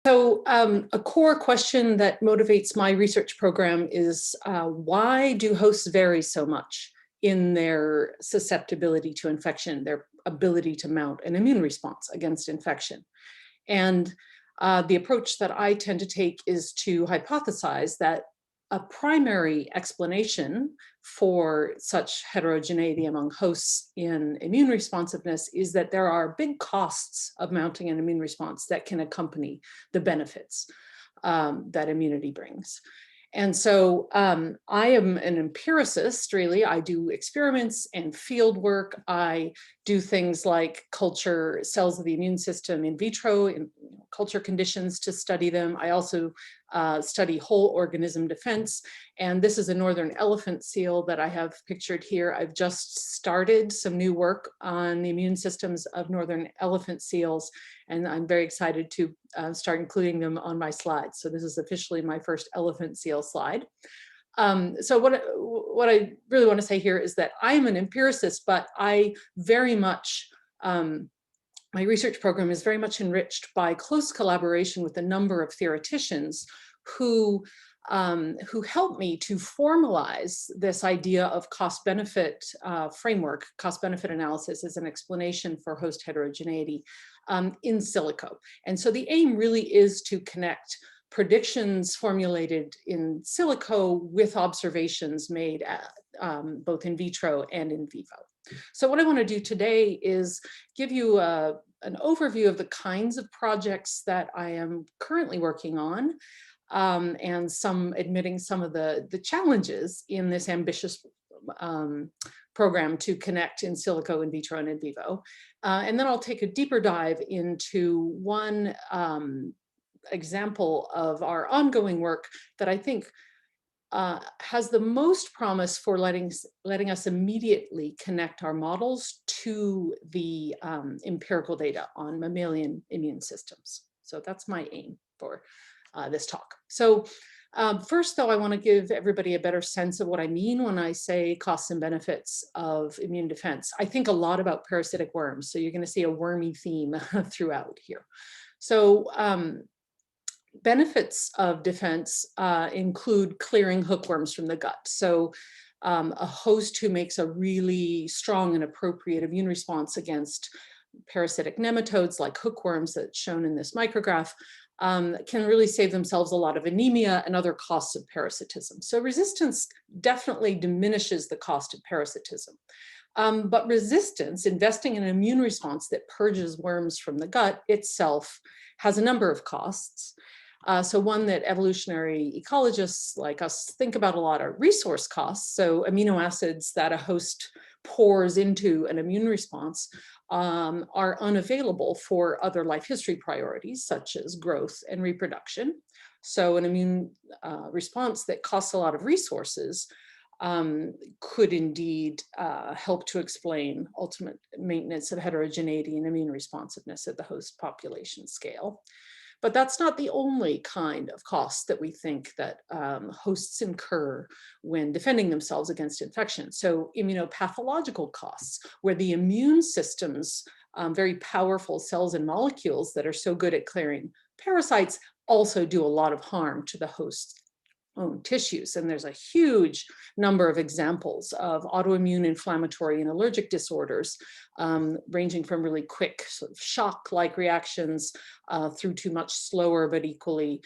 So a core question that motivates my research program is why do hosts vary so much in their susceptibility to infection, their ability to mount an immune response against infection? And the approach that I tend to take is to hypothesize that a primary explanation for such heterogeneity among hosts in immune responsiveness is that there are big costs of mounting an immune response that can accompany the benefits that immunity brings. And so I am an empiricist, really. I do experiments and field work. I do things like culture cells of the immune system in vitro in culture conditions to study them. I also study whole organism defense. And this is a northern elephant seal that I have pictured here. I've just started some new work on the immune systems of northern elephant seals, and I'm very excited to start including them on my slides. So this is officially my first elephant seal slide. So what I really want to say here is that I am an empiricist, but I very much, my research program is very much enriched by close collaboration with a number of theoreticians who help me to formalize this idea of cost-benefit framework. Cost-benefit analysis is an explanation for host heterogeneity in silico. And so the aim really is to connect predictions formulated in silico with observations made at, both in vitro and in vivo. So what I want to do today is give you an overview of the kinds of projects that I am currently working on, and admitting some of the challenges in this ambitious program to connect in silico, in vitro, and in vivo. And then I'll take a deeper dive into one example of our ongoing work that I think has the most promise for letting us immediately connect our models to the empirical data on mammalian immune systems. So that's my aim for this talk. So first, though, I want to give everybody a better sense of what I mean when I say costs and benefits of immune defense. I think a lot about parasitic worms, so you're going to see a wormy theme throughout here. So benefits of defense include clearing hookworms from the gut. So a host who makes a really strong and appropriate immune response against parasitic nematodes like hookworms that's shown in this micrograph can really save themselves a lot of anemia and other costs of parasitism. So resistance definitely diminishes the cost of parasitism. But resistance, investing in an immune response that purges worms from the gut itself, has a number of costs. So one that evolutionary ecologists like us think about a lot are resource costs. So amino acids that a host pours into an immune response are unavailable for other life history priorities, such as growth and reproduction. So an immune response that costs a lot of resources could indeed help to explain ultimate maintenance of heterogeneity and immune responsiveness at the host population scale. But that's not the only kind of cost that we think that hosts incur when defending themselves against infection. So immunopathological costs, where the immune system's very powerful cells and molecules that are so good at clearing parasites also do a lot of harm to the host's own tissues. And there's a huge number of examples of autoimmune, inflammatory, and allergic disorders, ranging from really quick sort of shock-like reactions through to much slower but equally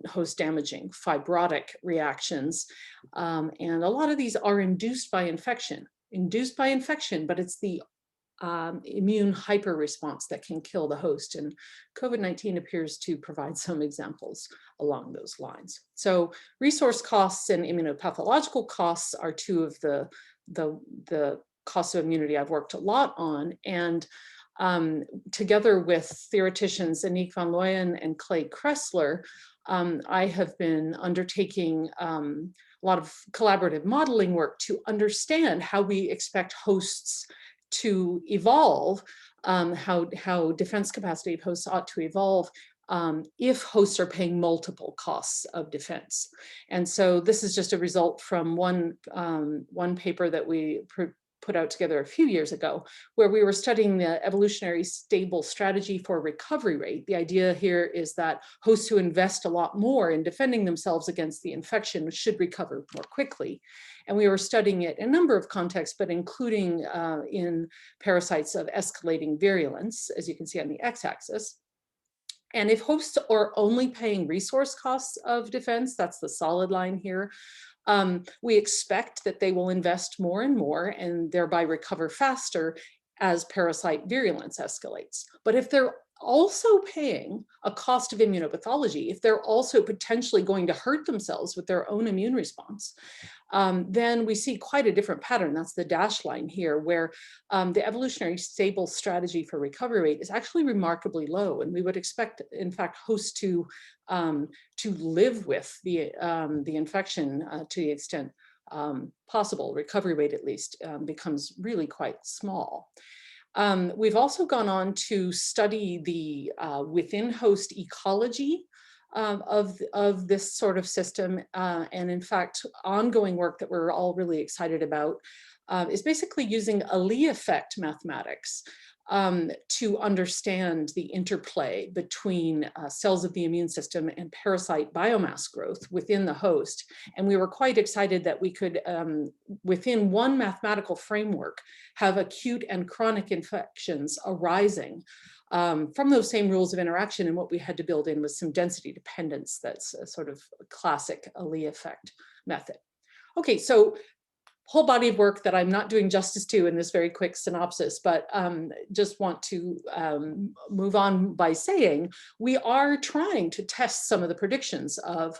host-damaging fibrotic reactions. And a lot of these are induced by infection, but it's the immune hyper response that can kill the host. And COVID-19 appears to provide some examples along those lines. So resource costs and immunopathological costs are two of the costs of immunity I've worked a lot on. And together with theoreticians Aniek van Looyen and Clay Kressler, I have been undertaking a lot of collaborative modeling work to understand how we expect hosts to evolve, how defense capacity of hosts ought to evolve if hosts are paying multiple costs of defense. And so this is just a result from one paper that we put out together a few years ago, where we were studying the evolutionary stable strategy for recovery rate. The idea here is that hosts who invest a lot more in defending themselves against the infection should recover more quickly. And we were studying it in a number of contexts, but including in parasites of escalating virulence, as you can see on the x-axis. And if hosts are only paying resource costs of defense, that's the solid line here, we expect that they will invest more and more and thereby recover faster as parasite virulence escalates. But if they're also paying a cost of immunopathology, if they're also potentially going to hurt themselves with their own immune response, then we see quite a different pattern. That's the dashed line here, where the evolutionary stable strategy for recovery rate is actually remarkably low. And we would expect, in fact, hosts to live with the infection to the extent possible. Recovery rate, at least, becomes really quite small. We've also gone on to study the within host ecology of this sort of system. And in fact, ongoing work that we're all really excited about is basically using Lie effect mathematics to understand the interplay between cells of the immune system and parasite biomass growth within the host. And we were quite excited that we could, within one mathematical framework, have acute and chronic infections arising from those same rules of interaction. And what we had to build in was some density dependence. That's a sort of classic Lie effect method. Okay, so whole body of work that I'm not doing justice to in this very quick synopsis, but just want to move on by saying we are trying to test some of the predictions of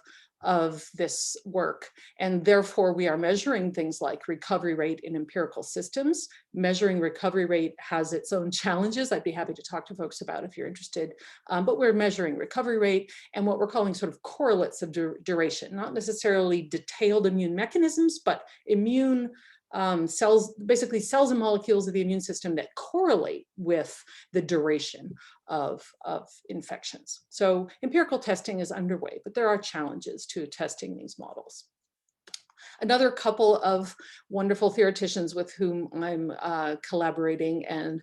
this work. And therefore we are measuring things like recovery rate in empirical systems. Measuring recovery rate has its own challenges. I'd be happy to talk to folks about if you're interested, but we're measuring recovery rate and what we're calling sort of correlates of duration, not necessarily detailed immune mechanisms, but immune cells, basically cells and molecules of the immune system that correlate with the duration of infections. So empirical testing is underway, but there are challenges to testing these models. Another couple of wonderful theoreticians with whom I'm collaborating, and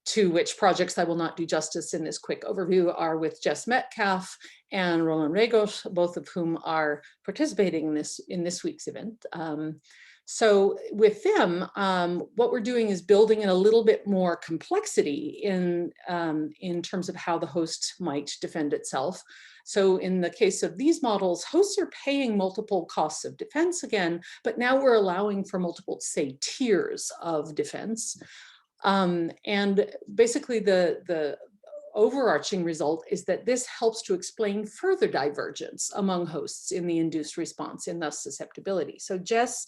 to which projects I will not do justice in this quick overview, are with Jess Metcalf and Roland Regos, both of whom are participating in this week's event. So with them, what we're doing is building in a little bit more complexity in terms of how the host might defend itself. So in the case of these models, hosts are paying multiple costs of defense again, but now we're allowing for multiple, say, tiers of defense. And basically the overarching result is that this helps to explain further divergence among hosts in the induced response and thus susceptibility. So Jess,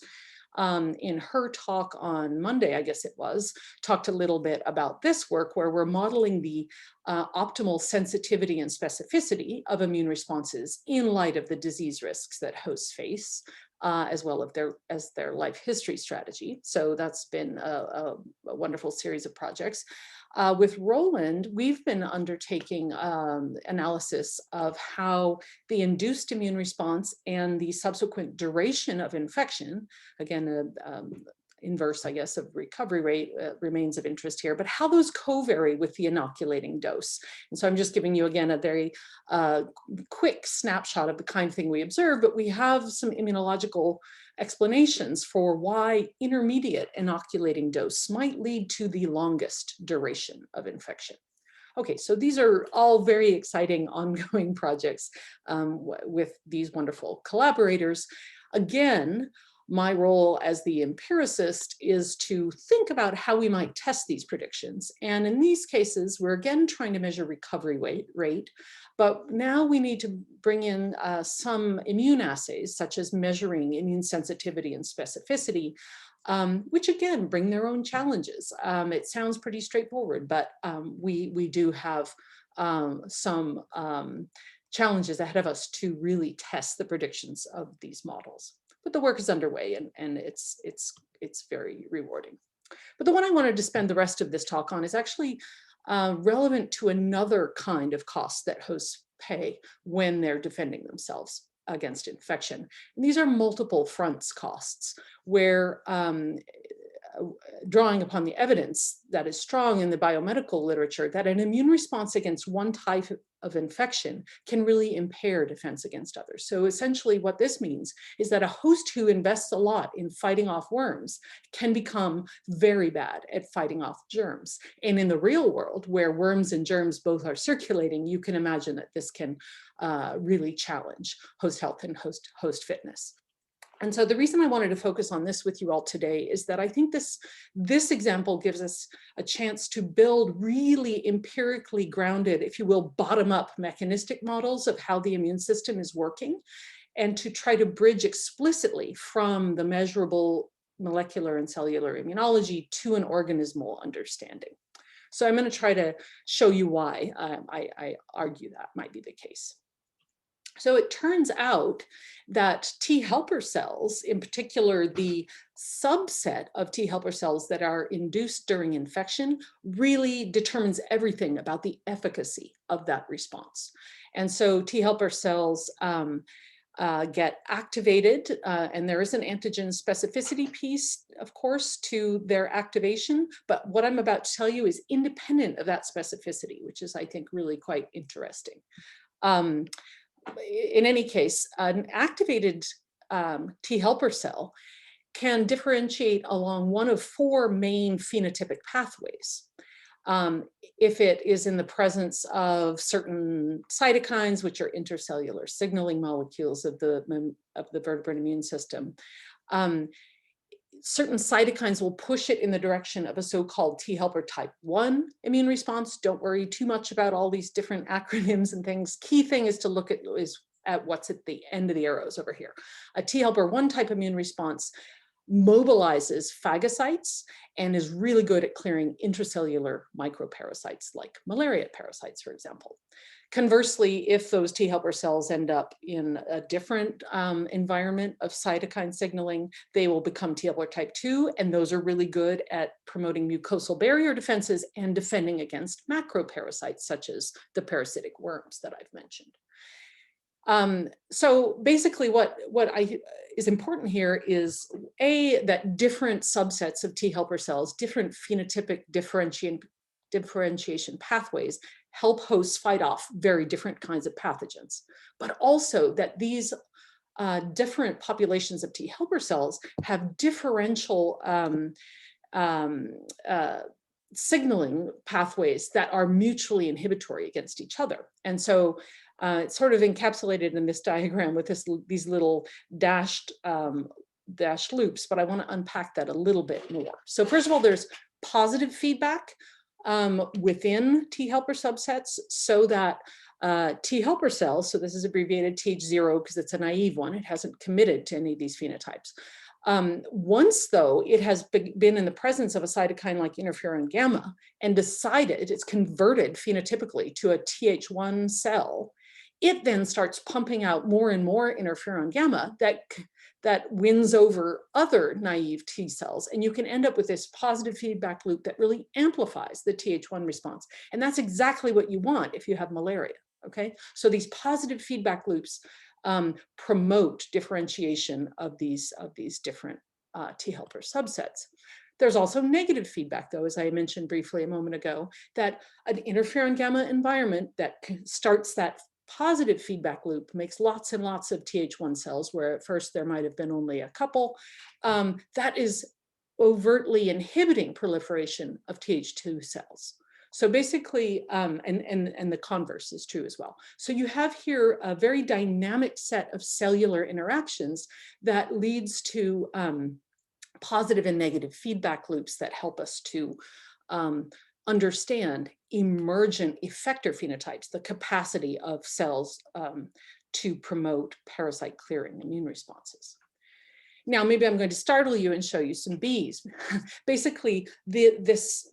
in her talk on Monday, I guess it was, talked a little bit about this work where we're modeling the optimal sensitivity and specificity of immune responses in light of the disease risks that hosts face, as well as their life history strategy. So that's been a wonderful series of projects. With Roland, we've been undertaking analysis of how the induced immune response and the subsequent duration of infection, again, inverse, I guess, of recovery rate remains of interest here, but how those co-vary with the inoculating dose. And so I'm just giving you, again, a very quick snapshot of the kind of thing we observe, but we have some immunological explanations for why intermediate inoculating dose might lead to the longest duration of infection. Okay, so these are all very exciting ongoing projects with these wonderful collaborators. Again, my role as the empiricist is to think about how we might test these predictions. And in these cases, we're again trying to measure recovery rate, but now we need to bring in some immune assays, such as measuring immune sensitivity and specificity, which again bring their own challenges. It sounds pretty straightforward, but we do have some challenges ahead of us to really test the predictions of these models. But the work is underway and it's very rewarding. But the one I wanted to spend the rest of this talk on is actually relevant to another kind of cost that hosts pay when they're defending themselves. against infection. And these are multiple fronts costs where drawing upon the evidence that is strong in the biomedical literature that an immune response against one type of infection can really impair defense against others. So essentially what this means is that a host who invests a lot in fighting off worms can become very bad at fighting off germs. And in the real world, where worms and germs both are circulating, you can imagine that this can really challenge host health and host fitness. And so the reason I wanted to focus on this with you all today is that I think this example gives us a chance to build really empirically grounded, if you will, bottom-up mechanistic models of how the immune system is working, and to try to bridge explicitly from the measurable molecular and cellular immunology to an organismal understanding. So I'm going to try to show you why I argue that might be the case. So it turns out that T helper cells, in particular the subset of T helper cells that are induced during infection, really determines everything about the efficacy of that response. And so T helper cells get activated, and there is an antigen specificity piece, of course, to their activation. But what I'm about to tell you is independent of that specificity, which is, I think, really quite interesting. In any case, an activated T helper cell can differentiate along one of four main phenotypic pathways. If it is in the presence of certain cytokines, which are intercellular signaling molecules of the vertebrate immune system, certain cytokines will push it in the direction of a so-called T helper type 1 immune response. Don't worry too much about all these different acronyms and things. Key thing is to look at what's at the end of the arrows over here. A T helper 1 type immune response mobilizes phagocytes and is really good at clearing intracellular microparasites like malaria parasites, for example. Conversely, if those T helper cells end up in a different environment of cytokine signaling, they will become T helper type 2, and those are really good at promoting mucosal barrier defenses and defending against macroparasites, such as the parasitic worms that I've mentioned. So basically what is important here is that different subsets of T helper cells, different phenotypic differentiation pathways help hosts fight off very different kinds of pathogens, but also that these different populations of T helper cells have differential signaling pathways that are mutually inhibitory against each other. And so it's sort of encapsulated in this diagram with these little dashed loops, but I want to unpack that a little bit more. So first of all, there's positive feedback within T helper subsets, so that T helper cells, so this is abbreviated TH0 because it's a naive one, it hasn't committed to any of these phenotypes. Once though it has been in the presence of a cytokine like interferon gamma and decided it's converted phenotypically to a TH1 cell, it then starts pumping out more and more interferon gamma that wins over other naive T cells. And you can end up with this positive feedback loop that really amplifies the TH1 response. And that's exactly what you want if you have malaria, okay? So these positive feedback loops promote differentiation of these different T helper subsets. There's also negative feedback, though, as I mentioned briefly a moment ago, that an interferon gamma environment that starts that positive feedback loop makes lots and lots of TH1 cells, where at first there might have been only a couple. That is overtly inhibiting proliferation of TH2 cells. So basically, and the converse is true as well. So you have here a very dynamic set of cellular interactions that leads to positive and negative feedback loops that help us to understand emergent effector phenotypes, the capacity of cells to promote parasite clearing immune responses. Now, maybe I'm going to startle you and show you some bees. Basically, these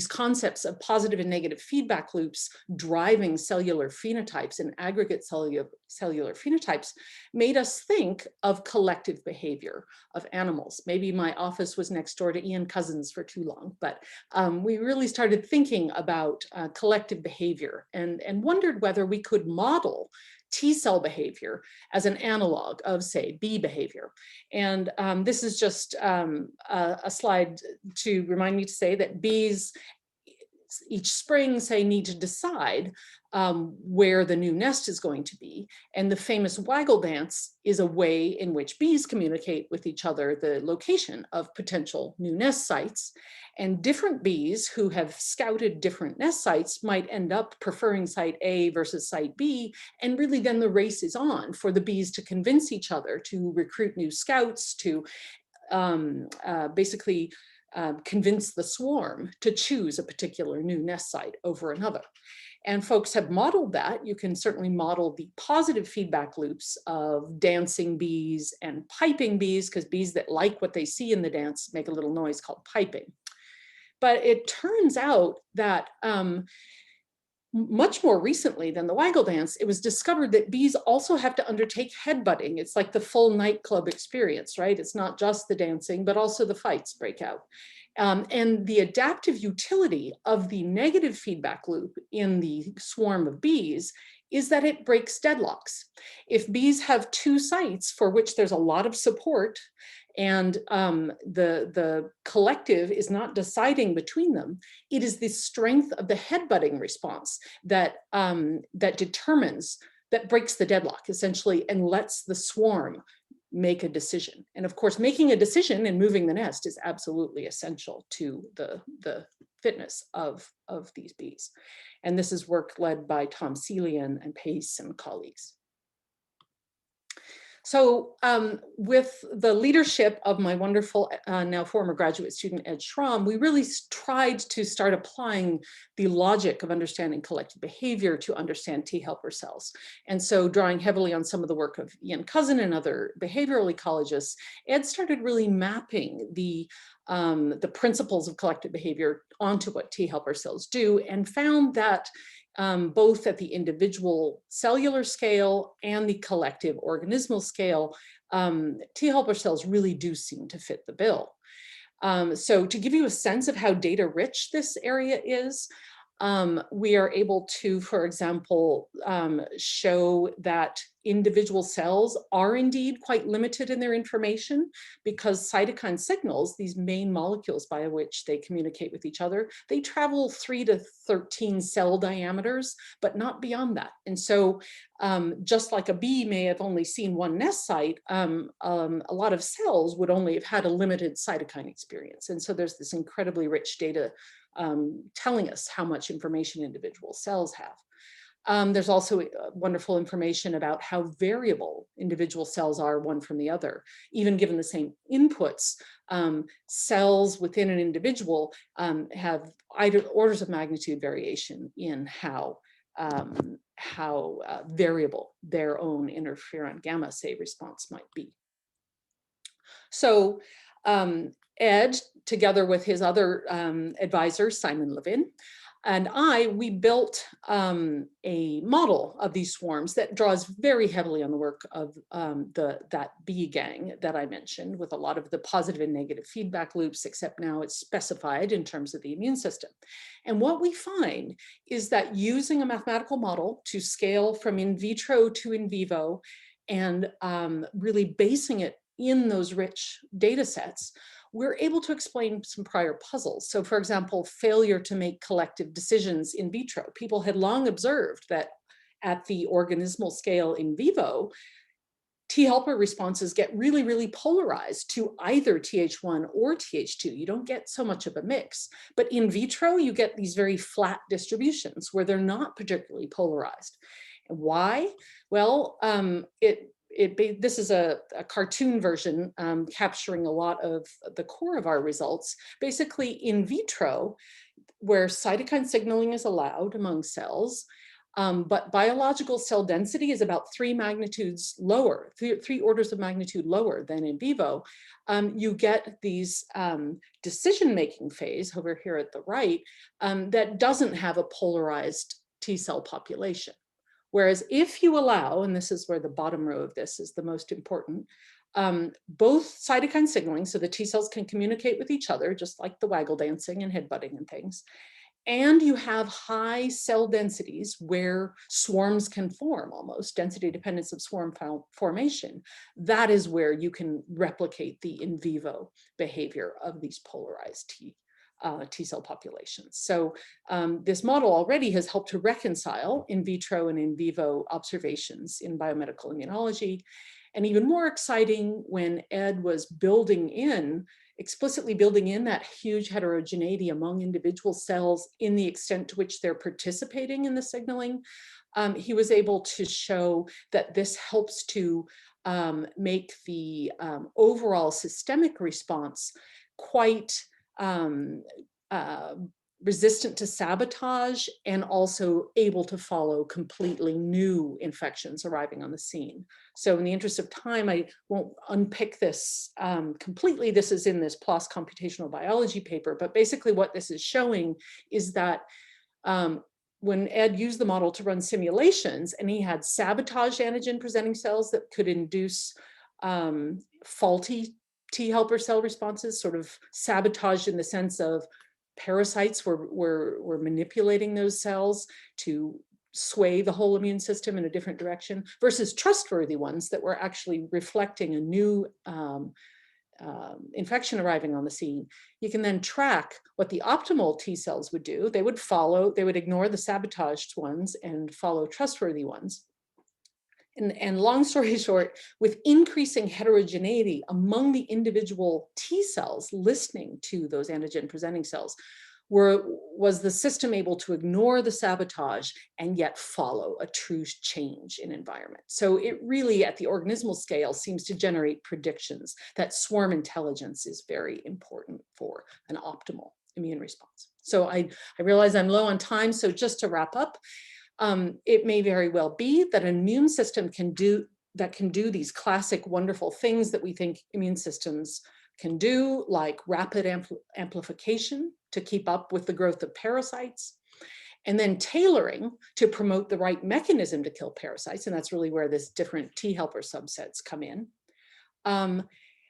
concepts of positive and negative feedback loops driving cellular phenotypes and aggregate cellular phenotypes made us think of collective behavior of animals. Maybe my office was next door to Ian Cousins for too long, but we really started thinking about collective behavior and wondered whether we could model T cell behavior as an analog of, say, B behavior. And this is just a slide to remind me to say that bees each spring, say, need to decide where the new nest is going to be. And the famous waggle dance is a way in which bees communicate with each other the location of potential new nest sites. And different bees who have scouted different nest sites might end up preferring site A versus site B. And really then the race is on for the bees to convince each other to recruit new scouts, to basically convince the swarm to choose a particular new nest site over another. And folks have modeled that. You can certainly model the positive feedback loops of dancing bees and piping bees, because bees that like what they see in the dance make a little noise called piping. But it turns out that much more recently than the waggle dance, it was discovered that bees also have to undertake headbutting. It's like the full nightclub experience, right? It's not just the dancing, but also the fights break out. And the adaptive utility of the negative feedback loop in the swarm of bees is that it breaks deadlocks. If bees have two sites for which there's a lot of support, and the collective is not deciding between them, it is the strength of the headbutting response that, that breaks the deadlock, essentially, and lets the swarm make a decision. And of course, making a decision and moving the nest is absolutely essential to the fitness of these bees. And this is work led by Tom Selian and Pace and colleagues. So with the leadership of my wonderful, now former graduate student, Ed Schramm, we really tried to start applying the logic of understanding collective behavior to understand T helper cells. And so drawing heavily on some of the work of Ian Cousin and other behavioral ecologists, Ed started really mapping the principles of collective behavior onto what T helper cells do, and found that both at the individual cellular scale and the collective organismal scale, T helper cells really do seem to fit the bill. So to give you a sense of how data rich this area is, we are able to, for example, show that individual cells are indeed quite limited in their information, because cytokine signals, these main molecules by which they communicate with each other, they travel 3 to 13 cell diameters, but not beyond that. And so just like a bee may have only seen one nest site, a lot of cells would only have had a limited cytokine experience. And so there's this incredibly rich data telling us how much information individual cells have. There's also wonderful information about how variable individual cells are one from the other. Even given the same inputs, cells within an individual have orders of magnitude variation in how variable their own interferon gamma, say, response might be. So Ed, together with his other advisor, Simon Levin, and we built a model of these swarms that draws very heavily on the work of that bee gang that I mentioned, with a lot of the positive and negative feedback loops, except now it's specified in terms of the immune system. And what we find is that using a mathematical model to scale from in vitro to in vivo, and really basing it in those rich data sets, we're able to explain some prior puzzles. So for example, failure to make collective decisions in vitro. People had long observed that at the organismal scale in vivo, T helper responses get really, really polarized to either Th1 or Th2. You don't get so much of a mix. But in vitro, you get these very flat distributions where they're not particularly polarized. And why? Well, this is a cartoon version capturing a lot of the core of our results. Basically, in vitro, where cytokine signaling is allowed among cells, but biological cell density is about 3 magnitudes lower, three orders of magnitude lower than in vivo, you get these decision-making phase over here at the right that doesn't have a polarized T cell population. Whereas if you allow, and this is where the bottom row of this is the most important, both cytokine signaling, so the T cells can communicate with each other, just like the waggle dancing and headbutting and things, and you have high cell densities where swarms can form, almost density dependence of swarm formation, that is where you can replicate the in vivo behavior of these polarized T cell populations. So this model already has helped to reconcile in vitro and in vivo observations in biomedical immunology. And even more exciting, when Ed was explicitly building in that huge heterogeneity among individual cells in the extent to which they're participating in the signaling, he was able to show that this helps to make the overall systemic response quite resistant to sabotage, and also able to follow completely new infections arriving on the scene. So in the interest of time, I won't unpick this completely. This is in this PLOS computational biology paper, but basically what this is showing is that when Ed used the model to run simulations, and he had sabotaged antigen presenting cells that could induce faulty T helper cell responses, sort of sabotaged in the sense of parasites were manipulating those cells to sway the whole immune system in a different direction, versus trustworthy ones that were actually reflecting a new infection arriving on the scene. You can then track what the optimal T cells would do. They would ignore the sabotaged ones and follow trustworthy ones. And long story short, with increasing heterogeneity among the individual T cells listening to those antigen presenting cells, was the system able to ignore the sabotage and yet follow a true change in environment. So it really, at the organismal scale, seems to generate predictions that swarm intelligence is very important for an optimal immune response. So I realize I'm low on time, so just to wrap up, it may very well be that an immune system can do these classic wonderful things that we think immune systems can do, like rapid amplification to keep up with the growth of parasites, and then tailoring to promote the right mechanism to kill parasites, and that's really where this different T helper subsets come in,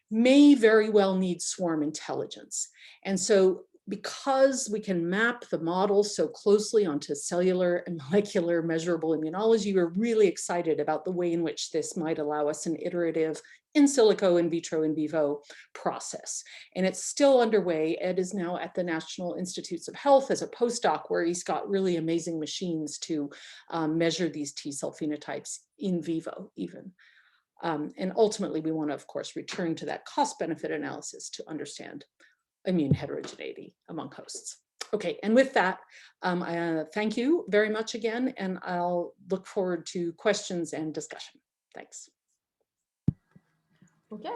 may very well need swarm intelligence. And so because we can map the model so closely onto cellular and molecular measurable immunology, we're really excited about the way in which this might allow us an iterative in silico, in vitro, in vivo process. And it's still underway. Ed is now at the National Institutes of Health as a postdoc, where he's got really amazing machines to measure these T cell phenotypes in vivo even. And ultimately, we want to, of course, return to that cost-benefit analysis to understand immune heterogeneity among hosts. Okay, and with that, I thank you very much again, and I'll look forward to questions and discussion. Thanks. Okay.